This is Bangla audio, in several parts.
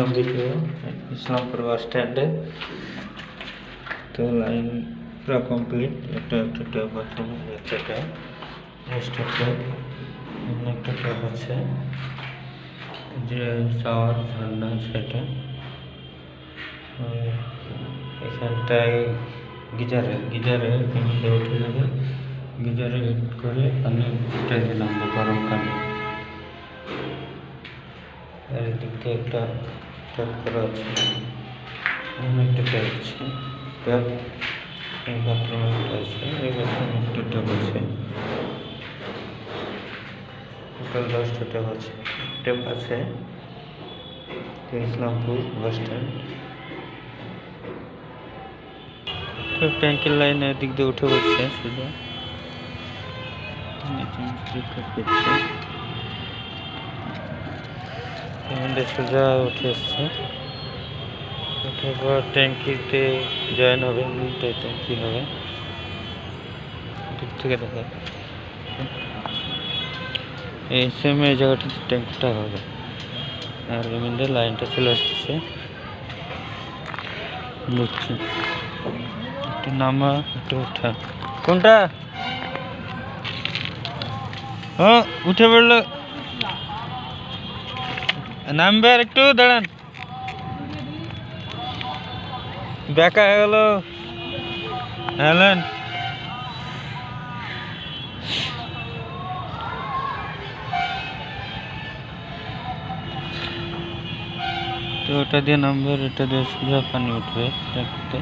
করলাম ভিডিও ইসলামপুর বাস স্ট্যান্ডে। তো লাইন পুরো কমপ্লিট। একটা ট্যাপ আছে, একটা ট্যাপ, একটা ট্যাপ, একটা ট্যাপ আছে, যে শাওয়ার ঝর্ণা সেটা। এখানটায় গিজারে এখানে উঠে যাবে, গিজারে হিট করে পানি উঠে দিলাম গরম পানি। আর এদিক দিয়ে একটা ট্যাপ করা আছে, একটা ট্যাপ আছে, ট্যাপ এই বাথরুমে একটা আছে, এই বাথরুমে একটা ট্যাপ আছে, টোটাল 10টা ট্যাপ আছে। Islampur bus stand. তো ট্যাঙ্কের লাইনে দিক দিয়ে উঠে পড়ছে সোজা, সোজা উঠে এসছে। ওঠার পর ট্যাঙ্কিতে জয়েন হবে, দুইটাই ট্যাঙ্কি হবে। দিক থেকে দেখা এই সেম এই জায়গাটাতে ট্যাঙ্কিটা হবে। আর এমনি লাইনটা চলে আসছে, বুঝছি। একটু নামা একটু ওঠা, কোনটা? ও উঠে পড়লো, নামবে আর একটু দাঁড়ান, বেকা হয়ে গেল। হ্যালেন তো ওটা দিয়ে নামবে, এটা দিয়ে সোজা পানি উঠবে ট্যাঙ্কিতে।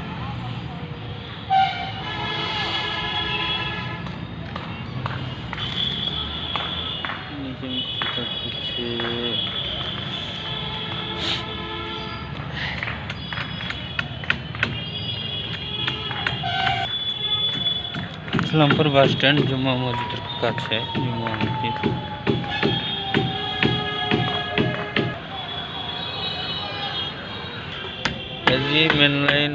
ইসলামপুর বাস স্ট্যান্ড, জুম্মা মসজিদের কাছে। জুম্মা মসজিদ মেন লাইন,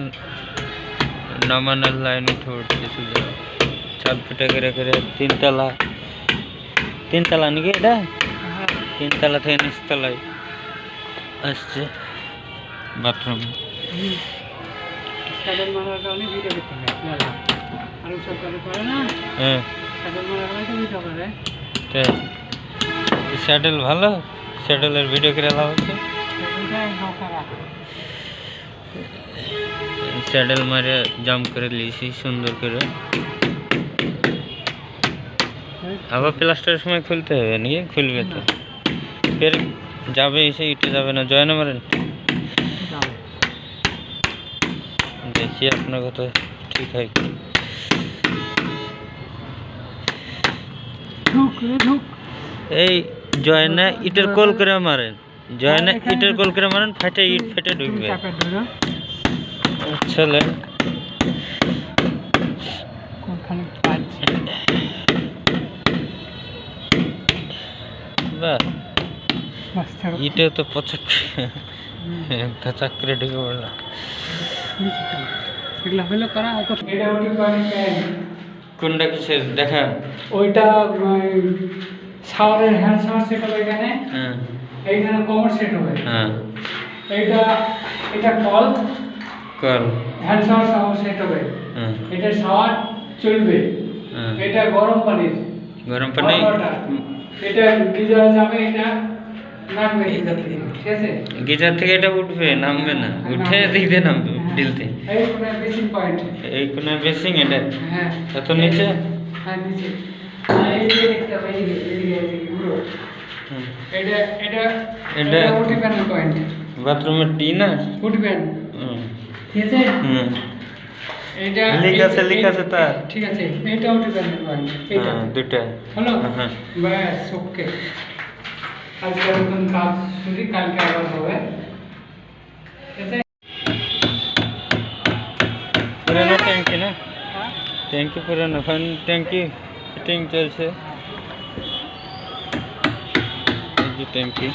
নামানোর লাইন উঠে উঠছে সোজা। 4 ফিট করে করে তিনতলা নাকি এটা? 3তলা থেকে নিচতলায় আসছে বাথরুম। স্যাডেল ভালো, স্যাডেলের ভিডিও করে লাভ হচ্ছে। স্যাডেল মারে জাম করে লিয়েছি সুন্দর করে। আবার প্লাস্টারের সময় খুলতে হবে নাকি? খুলবে তো, ফের যাবে এসে ইটে যাবে না। জয় না মারেন, দেখি আপনার কথা ঠিক হয় কি। এই জয়না ইটের কল করে মারেন, জয়না ইটের কল করে মারেন, ফাটে ইট ফেটে ঢুকবে। চলেন ইটে তো পচক খাচাক করে ঢুকে পড়লাম। কোনটা কিসের দেখা? ওইটা শাওয়ারের হ্যান্ড শাওয়ার সেট হবে এখানে। এইখানে কমোড সেট হবে। এটা কল হ্যান্ড শাওয়ার সেট হবে। এটা শাওয়ার চলবে। এটা গরম পানি, এটা গিজার যাবে, এটা নামবে গিজার থেকে, ঠিক আছে? গিজার থেকে এটা উঠবে, নামবে না, উঠে দিক দিয়ে নামবে দিলতে। এই কোণে বেসিং পয়েন্ট, এই কোণে বেসিং, এটা হ্যাঁ এত নিচে। হ্যাঁ নিচে। এই যে দেখতে হবে, এই পুরো এটা উঠি প্যানেল পয়েন্ট, বাথরুমের টি না উঠি প্যান, ঠিক আছে? এটা লিক আছে তার, ঠিক আছে। এটা উঠি প্যানেল পয়েন্ট, এটা দুটো হলো। বাস ওকে, আজকে নতুন কাজ শুরু, কালকে আবার হবে, ঠিক আছে? পুরানো ট্যাঙ্কি না, ট্যাঙ্কি পুরানো, ট্যাঙ্কি ফিটিং চলছে। এই যে ট্যাঙ্কি।